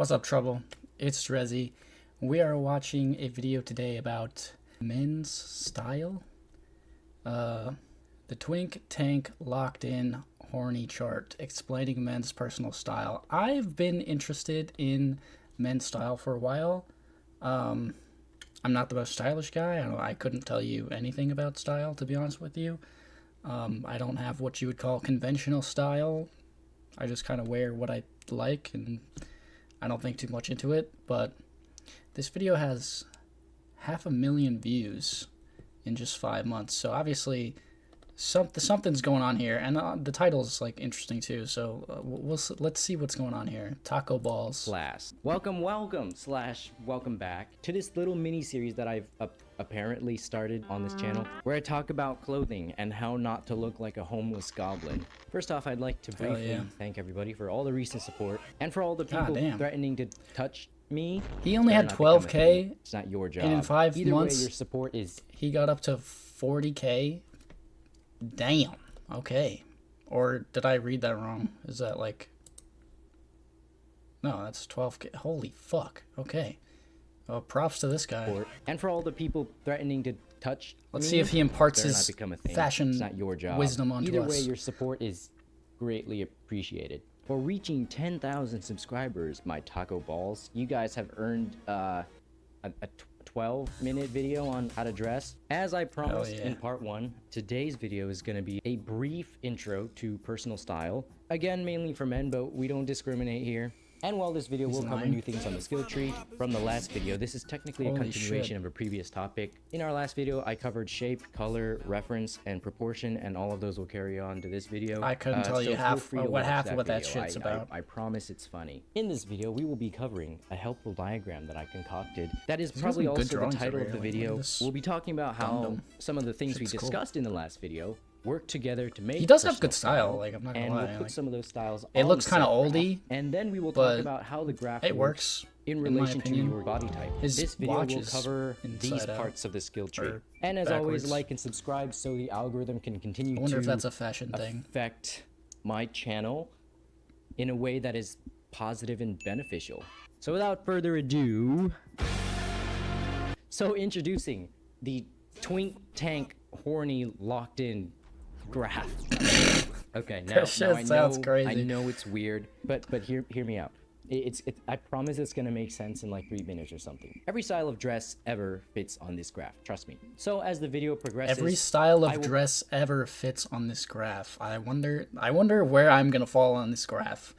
What's up, Trouble? It's Drezzy. We are watching a video today about men's style. The Twink Tank Locked In Horny Chart, explaining men's personal style. I've been interested in men's style for a while. I'm not the most stylish guy. I couldn't tell you anything about style, to be honest with you. I don't have what you would call conventional style. I just kind of wear what I like, and I don't think too much into it. But this video has 500,000 views in just 5 months, so obviously something's going on here, and the title is like interesting too. So let's see what's going on here. Taco balls. Slash welcome back to this little mini series that I've apparently started on this channel, where I talk about clothing and how not to look like a homeless goblin. First off, I'd like to briefly thank everybody for all the recent support and for all the people threatening to touch me. He only had 12K. It's not your job. And in 5 Either months, way, your support is. He got up to 40K. Damn. Okay. Or did I read that wrong? Is that like... No, that's 12K. Holy fuck. Okay. Well, props to this guy. And for all the people threatening to touch Let's me, see if he imparts his become a thing. fashion It's not your job. wisdom onto Either us. way, your support is greatly appreciated. For reaching 10,000 subscribers, my taco balls, you guys have earned a 12-minute video on how to dress. As I promised in part 1, today's video is going to be a brief intro to personal style. Again, mainly for men, but we don't discriminate here. And while this video will cover new things on the skill tree from the last video, this is technically a continuation of a previous topic. In our last video, I covered shape, color, reference, and proportion, and all of those will carry on to this video. I couldn't tell you what that shit's about. I promise it's funny. In this video, we will be covering a helpful diagram that I concocted. That is probably also the title of the video. We'll be talking about how some of the things we discussed in the last video work together to make. He does have good style, like, I'm not gonna lie. And we'll put some of those styles it on looks the kind of set graph, oldie, and then we will talk about how the graph works in relation to your body type. This video will cover these parts of the skill tree. And as always, like and subscribe so the algorithm can continue to if that's a fashion thing. Affect my channel in a way that is positive and beneficial. So without further ado, introducing the Twink Tank Horny Locked In graph. Okay, now I know it's weird, but hear me out. I promise it's gonna make sense in like 3 minutes or something. Every style of dress ever fits on this graph, trust me. So as the video progresses, every style of dress ever fits on this graph. I wonder where I'm gonna fall on this graph.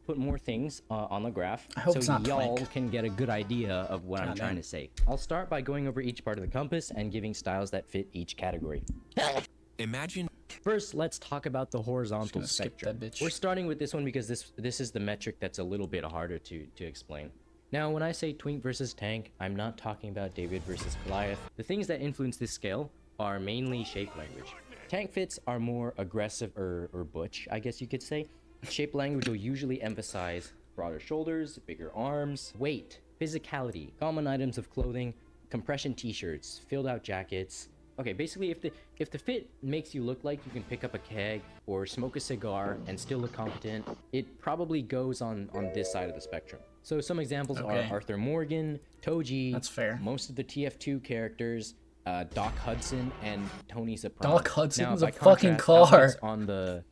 Put more things on the graph so y'all can get a good idea of what I'm trying to say. I'll start by going over each part of the compass and giving styles that fit each category. Imagine. First, let's talk about the horizontal spectrum. We're starting with this one because this is the metric that's a little bit harder to explain. Now, when I say Twink versus Tank, I'm not talking about David versus Goliath. The things that influence this scale are mainly shape language. Tank fits are more aggressive or butch, I guess you could say. Shape language will usually emphasize broader shoulders, bigger arms, weight, physicality, common items of clothing, compression t-shirts, filled out jackets. Okay, basically if the fit makes you look like you can pick up a keg or smoke a cigar and still look competent, it probably goes on this side of the spectrum. So some examples are Arthur Morgan, Toji, that's fair, most of the TF2 characters, Doc Hudson, and Tony Soprano. Doc Hudson is a fucking car. On the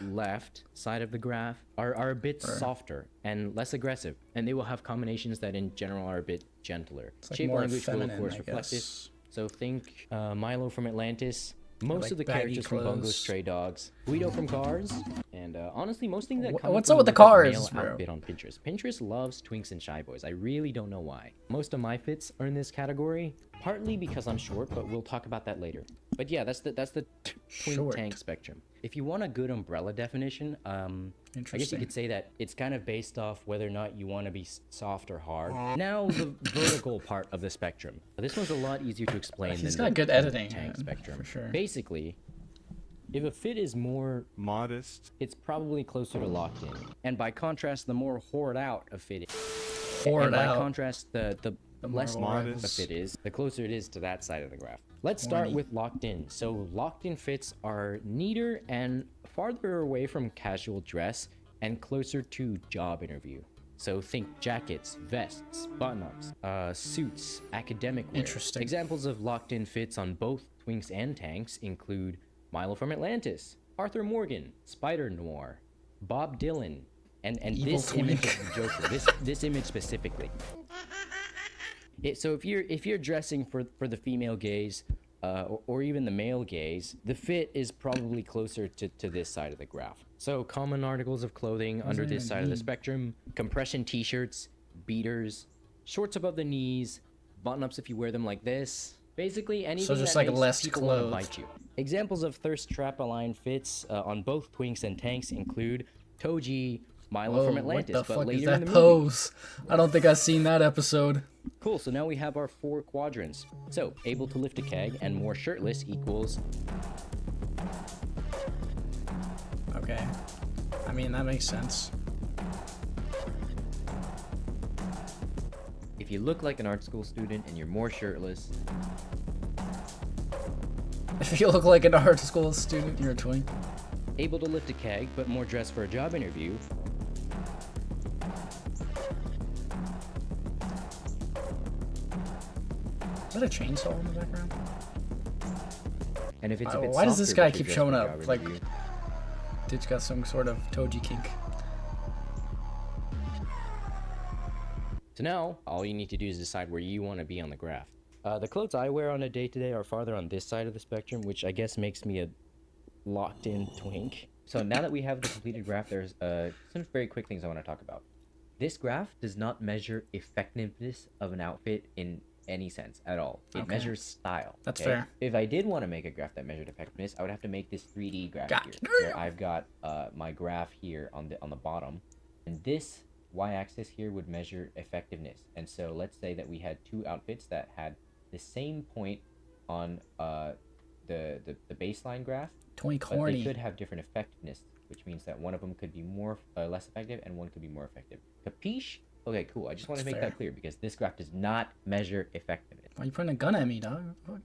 left side of the graph are a bit softer and less aggressive, and they will have combinations that in general are a bit gentler. Like shape language feminine, will of course reflect this. So think Milo from Atlantis, most of the characters from Bungo Stray Dogs, Guido from Cars, and honestly most things that come what's up with the Cars, male bro? outfit on Pinterest. Pinterest loves twinks and shy boys. I really don't know why. Most of my fits are in this category, partly because I'm short, but we'll talk about that later. But yeah, that's the Twink Tank spectrum. If you want a good umbrella definition, I guess you could say that it's kind of based off whether or not you want to be soft or hard. Now the vertical part of the spectrum. This one's a lot easier to explain than the good editing Tank spectrum. For sure. Basically, if a fit is more modest, it's probably closer to locked in. And by contrast, the more hoard out a fit is. By contrast, the less modest a fit is, the closer it is to that side of the graph. Let's start with locked in. So locked in fits are neater and farther away from casual dress and closer to job interview. So think jackets, vests, button-ups, suits, academic wear. Interesting. Examples of locked-in fits on both twinks and tanks include Milo from Atlantis, Arthur Morgan, Spider-Noir, Bob Dylan, and this twink. image of the Joker. This image specifically. So if you're dressing for the female gaze, or even the male gaze, the fit is probably closer to this side of the graph. So common articles of clothing under this side of the spectrum: compression t-shirts, beaters, shorts above the knees, button-ups if you wear them like this. Basically anything So just that like makes less people want to clothed. bite you. Examples of thirst trap aligned fits on both twinks and tanks include Toji, Milo Whoa, from what Atlantis, the but fuck later is in that the movie. pose? I don't think I've seen that episode. Cool, so now we have our 4 quadrants. So, able to lift a keg and more shirtless equals... Okay. I mean, that makes sense. If you look like an art school student and you're more shirtless... If you look like an art school student, you're a twink. Able to lift a keg, but more dressed for a job interview... Is that a chainsaw in the background? And if it's a bit Why does this softer, guy but you're keep dressed showing for a up? job Like, interview. dude's got some sort of Toji kink. So now, all you need to do is decide where you want to be on the graph. The clothes I wear on a day-to-day are farther on this side of the spectrum, which I guess makes me a locked-in twink. So now that we have the completed graph, there's some very quick things I want to talk about. This graph does not measure effectiveness of an outfit in any sense at all. It measures style. That's fair. If I did want to make a graph that measured effectiveness, I would have to make this 3D graph Got here, it. where I've got my graph here on the bottom, and this y-axis here would measure effectiveness. And so let's say that we had 2 outfits that had the same point on the baseline graph, Twink but they horny. could have different effectiveness, which means that one of them could be more less effective and one could be more effective. Capiche? Okay, cool. I just want to That's make fair. that clear because this graph does not measure effectiveness. Why are you pointing a gun at me, dog? Fuck.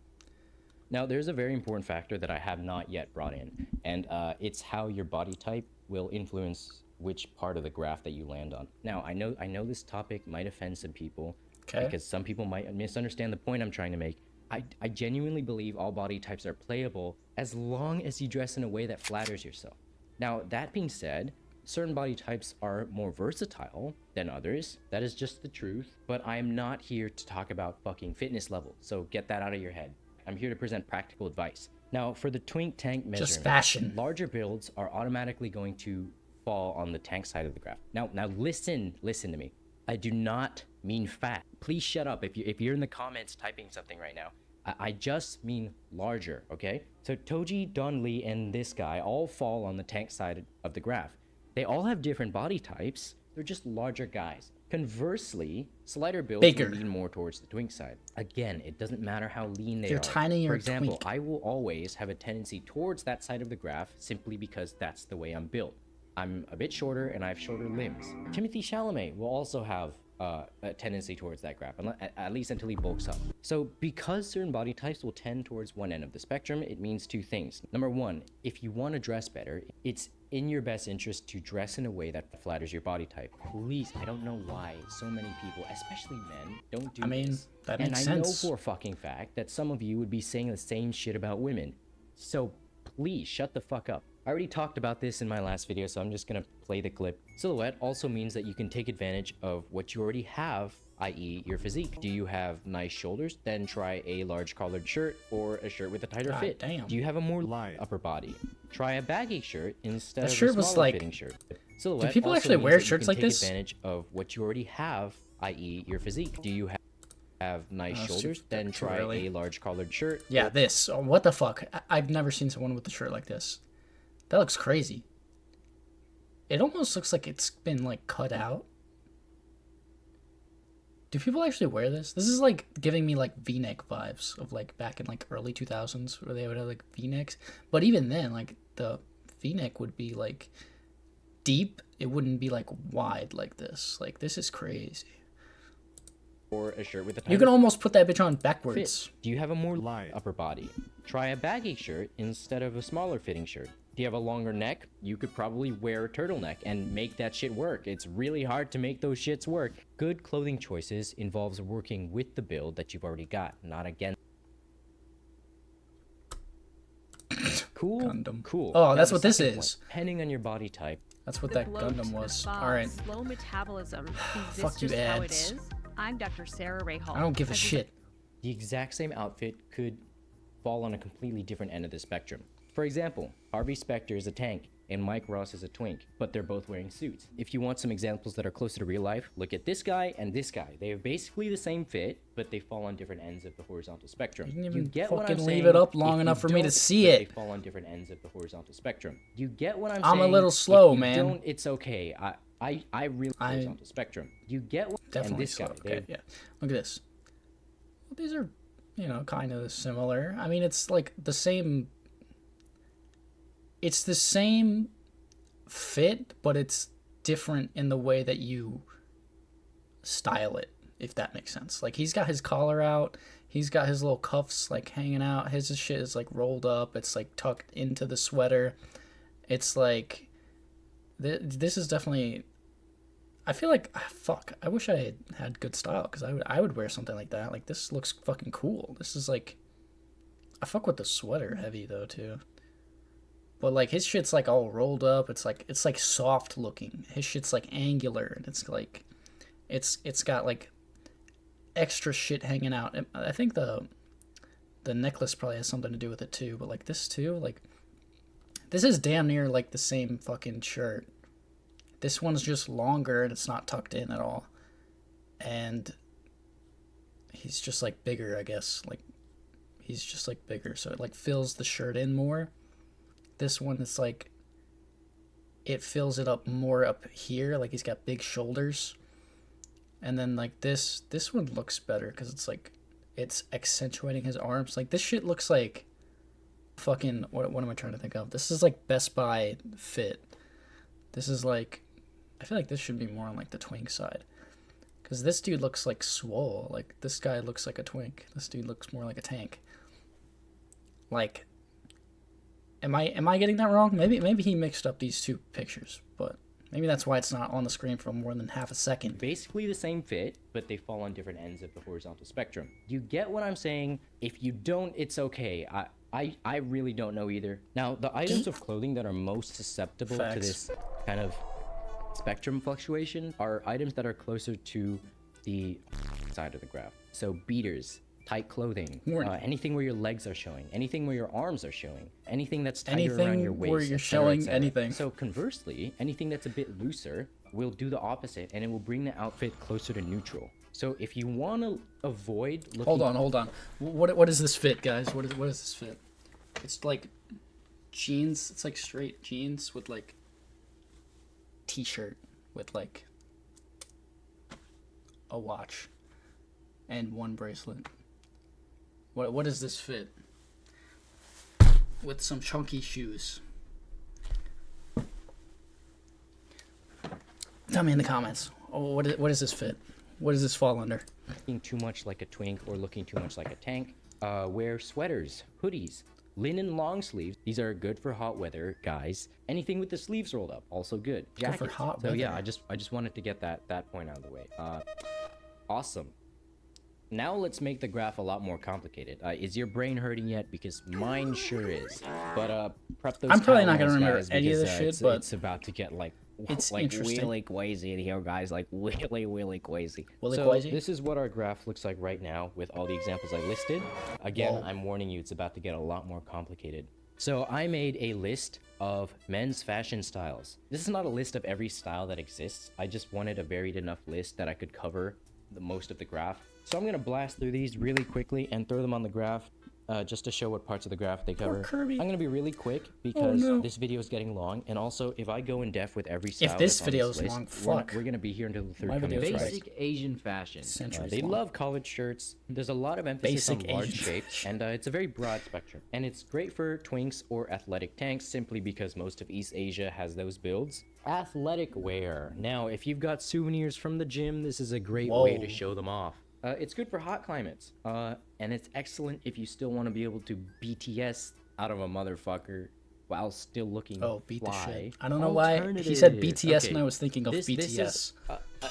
Now, there's a very important factor that I have not yet brought in, and it's how your body type will influence which part of the graph that you land on. Now, I know this topic might offend some people, Okay. because some people might misunderstand the point I'm trying to make. I genuinely believe all body types are playable as long as you dress in a way that flatters yourself. Now, that being said, certain body types are more versatile than others. That is just the truth. But I am not here to talk about fucking fitness level, so get that out of your head. I'm here to present practical advice. Now, for the twink tank measurement, Just fashion. larger builds are automatically going to fall on the tank side of the graph. Now listen to me. I do not mean fat. Please shut up if you're in the comments typing something right now. I just mean larger, okay? So Toji, Don Lee, and this guy all fall on the tank side of the graph. They all have different body types. They're just larger guys. Conversely, slider builds Bigger. will lean more towards the twink side. Again, it doesn't matter how lean they You're are. tiny, you're For a example, twink. I will always have a tendency towards that side of the graph simply because that's the way I'm built. I'm a bit shorter and I have shorter limbs. Timothy Chalamet will also have a tendency towards that graph, at least until he bulks up. So because certain body types will tend towards one end of the spectrum, it means 2 things. Number 1, if you want to dress better, it's in your best interest to dress in a way that flatters your body type. Please, I don't know why so many people, especially men, don't do I mean, this. that And makes I know sense. for a fucking fact that some of you would be saying the same shit about women. So please shut the fuck up. I already talked about this in my last video, so I'm just gonna play the clip. Silhouette also means that you can take advantage of what you already have, i.e. your physique. Do you have nice shoulders? Then try a large collared shirt or a shirt with a tighter God fit. damn. Do you have a more Light. upper body? Try a baggy shirt instead That of shirt a was smaller like- fitting shirt. Silhouette people also actually means wear that you shirts can like take this? advantage of what you already have, i.e. your physique. Do you have nice it's too- shoulders? Then too try early. a large collared shirt. Yeah, this. Oh, what the fuck? I've never seen someone with a shirt like this. That looks crazy. It almost looks like it's been, like, cut out. Do people actually wear this? This is, like, giving me, like, V-neck vibes of, like, back in, like, early 2000s where they would have, like, V-necks. But even then, like, the V-neck would be, like, deep. It wouldn't be, like, wide like this. Like, this is crazy. Or a shirt with a tighter You can almost put that bitch on fit. backwards. Do you have a more Light. upper body? Try a baggy shirt instead of a smaller fitting shirt. you have a longer neck, you could probably wear a turtleneck and make that shit work. It's really hard to make those shits work. Good clothing choices involves working with the build that you've already got, not against. Cool. Gundam. Cool. Oh, Now, that's the what this second is. point, depending on your body type. That's what The that bloat, Gundam the was. fog, All right. Slow metabolism. Is Fuck this you, just how it ads. is? I'm Dr. Sarah Ray Hall. I don't give a shit. The exact same outfit could fall on a completely different end of the spectrum. For example, Harvey Specter is a tank and Mike Ross is a twink, but they're both wearing suits. If you want some examples that are closer to real life, look at this guy and this guy. They have basically the same fit, but they fall on different ends of the horizontal spectrum. You didn't You even get what I'm fucking saying? leave it up If long you enough for me to don't, see but it. They fall on different ends of the horizontal spectrum. You get what I'm I'm saying? a little slow, If you man. Don't, it's okay. I really horizontal spectrum. You get what? Definitely and this slow. guy. Okay, yeah. Look at this. Well, these are, you know, kind of similar. I mean, it's like the same. It's the same fit, but it's different in the way that you style it, if that makes sense. Like, he's got his collar out, he's got his little cuffs like hanging out, his shit is like rolled up, it's like tucked into the sweater. It's like this is definitely, I feel like, fuck, I wish I had good style, because I would wear something like that. Like, this looks fucking cool. This is like, I fuck with the sweater heavy though too. But like, his shit's like all rolled up. It's like soft looking. His shit's like angular, and it's like, it's got like extra shit hanging out. And I think the necklace probably has something to do with it too. But like this too, like, this is damn near like the same fucking shirt. This one's just longer and it's not tucked in at all. And he's just like bigger, I guess. Like, he's just like bigger, so it like fills the shirt in more. This one is like, it fills it up more up here, like he's got big shoulders. And then like this one looks better because it's like, it's accentuating his arms. Like, this shit looks like fucking, what am I trying to think of? This is like Best Buy fit. This is like, I feel like this should be more on like the twink side, because this dude looks like swole. Like, this guy looks like a twink. This dude looks more like a tank. Like, Am I getting that wrong? Maybe he mixed up these two pictures, but maybe that's why it's not on the screen for more than half a second. Basically the same fit, but they fall on different ends of the horizontal spectrum. You get what I'm saying? If you don't, it's okay. I really don't know either. Now, the items of clothing that are most susceptible to this kind of spectrum fluctuation are items that are closer to the side of the graph. So beaters, tight clothing, anything where your legs are showing, anything where your arms are showing, anything that's tighter around your waist, where you're showing anything. So conversely, anything that's a bit looser will do the opposite, and it will bring the outfit closer to neutral. So if you want to avoid looking... Hold on. What is this fit, guys? What is this fit? It's like jeans. It's like straight jeans with like t-shirt with like a watch and one bracelet. What is this fit? With some chunky shoes. Tell me in the comments. Oh, what is this fit? What does this fall under? Looking too much like a twink or looking too much like a tank. Wear sweaters, hoodies, linen long sleeves. These are good for hot weather, guys. Anything with the sleeves rolled up, also good. Jackets. Good for hot so weather. yeah, I just wanted to get that point out of the way. Awesome. Now let's make the graph a lot more complicated. Is your brain hurting yet? Because mine sure is. But prep those. I'm probably not gonna Tylenols, remember guys, any of because, this shit, but it's about to get like it's like interesting. really crazy in here, guys. Like really crazy. Willy So crazy? this is what our graph looks like right now with all the examples I listed. Again, Whoa. I'm warning you, it's about to get a lot more complicated. So I made a list of men's fashion styles. This is not a list of every style that exists. I just wanted a varied enough list that I could cover the most of the graph. So I'm gonna blast through these really quickly and throw them on the graph just to show what parts of the graph they cover. Kirby. I'm gonna be really quick because no. this video is getting long, and also if I go in depth with every style If this that's on video this is list, long, fuck. we're gonna be here until the third My coming of video's Christ. right. Basic Asian fashion. Centuries They long. love collared shirts. There's a lot of emphasis Basic on large Asian shapes, and it's a very broad spectrum. And it's great for twinks or athletic tanks simply because most of East Asia has those builds. Athletic wear. Now, if you've got souvenirs from the gym, this is a great way to Whoa. show them off. It's good for hot climates, and it's excellent if you still want to be able to BTS out of a motherfucker while still looking beat fly. the shit. I don't know why he said BTS Okay, and I was thinking of BTS. This is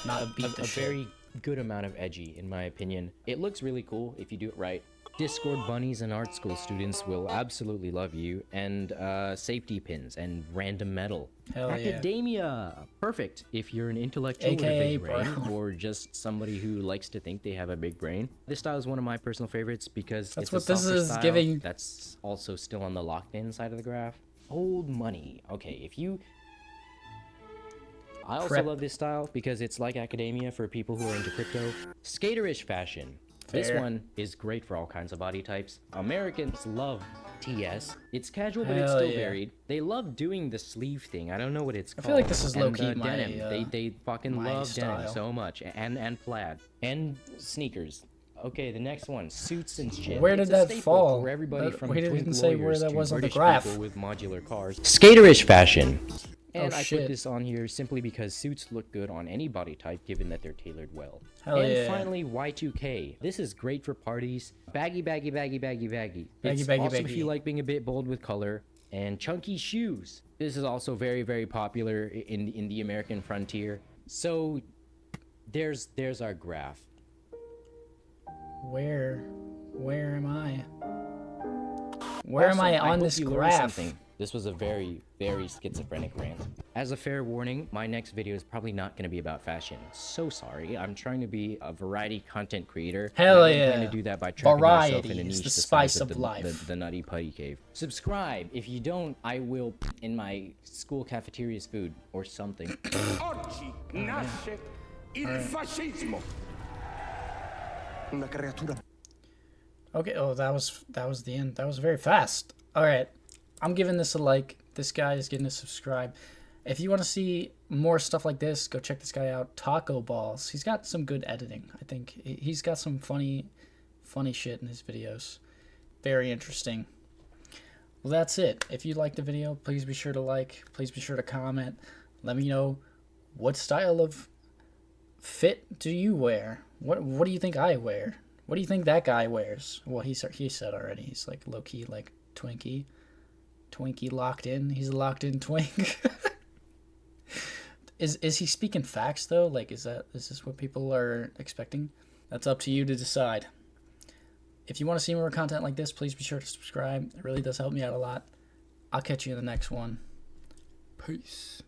not beat the a shit. very good amount of edgy, in my opinion. It looks really cool if you do it right. Discord bunnies and art school students will absolutely love you, and safety pins and random metal. Hell yeah. Academia! Perfect if you're an intellectual with a AKA big brain, bro. or just somebody who likes to think they have a big brain. This style is one of my personal favorites because That's it's what a this softer is style giving. that's also still on the locked-in side of the graph. Old money. Okay, if you... I also Prep. love this style because it's like academia for people who are into crypto. Skaterish fashion. This Fair. one is great for all kinds of body types. Americans love TS. It's casual, but Hell it's still yeah. varied. They love doing the sleeve thing. I don't know what it's called. feel like this is And, low-key my, denim. They fucking my love denim style. so much. And plaid. And sneakers. Okay, the next one, suits and shit. Where did It's a that staple fall? For everybody That- from we didn't twink say where lawyers that to was on the British graph. people with modular cars. Skaterish fashion. And I shit. put this on here simply because suits look good on any body type given that they're tailored well. Hell and yeah. finally, Y2K. This is great for parties. Baggy, baggy, baggy, baggy, baggy. Baggy, It's baggy, awesome if baggy. you like being a bit bold with color. And chunky shoes. This is also very, very popular in the American frontier. So there's our graph. Where am I? Where am Also, I on hope this you learned graph? something. This was a very, very schizophrenic rant. As a fair warning, my next video is probably not going to be about fashion. So sorry. I'm trying to be a variety content creator. Hell and I'm yeah. trying to do that by trapping myself in a Variety is niche the size spice of of the, life. The Nutty Putty Cave. Subscribe. If you don't, I will in my school cafeteria's food or something. Oggi nasce il fascismo. Una creatura. Okay, that was the end. That was very fast. All right, I'm giving this a like. This guy is getting a subscribe. If you want to see more stuff like this, go check this guy out. Taco Balls. He's got some good editing. I think he's got some funny shit in his videos. Very interesting. Well, that's it. If you liked the video, please be sure to like. Please be sure to comment. Let me know what style of fit do you wear. What do you think I wear? What do you think that guy wears? Well, he said already. He's like low key, like Twinkie locked in. He's a locked in twink. Is he speaking facts though? Like, is this what people are expecting? That's up to you to decide. If you want to see more content like this, please be sure to subscribe. It really does help me out a lot. I'll catch you in the next one. Peace.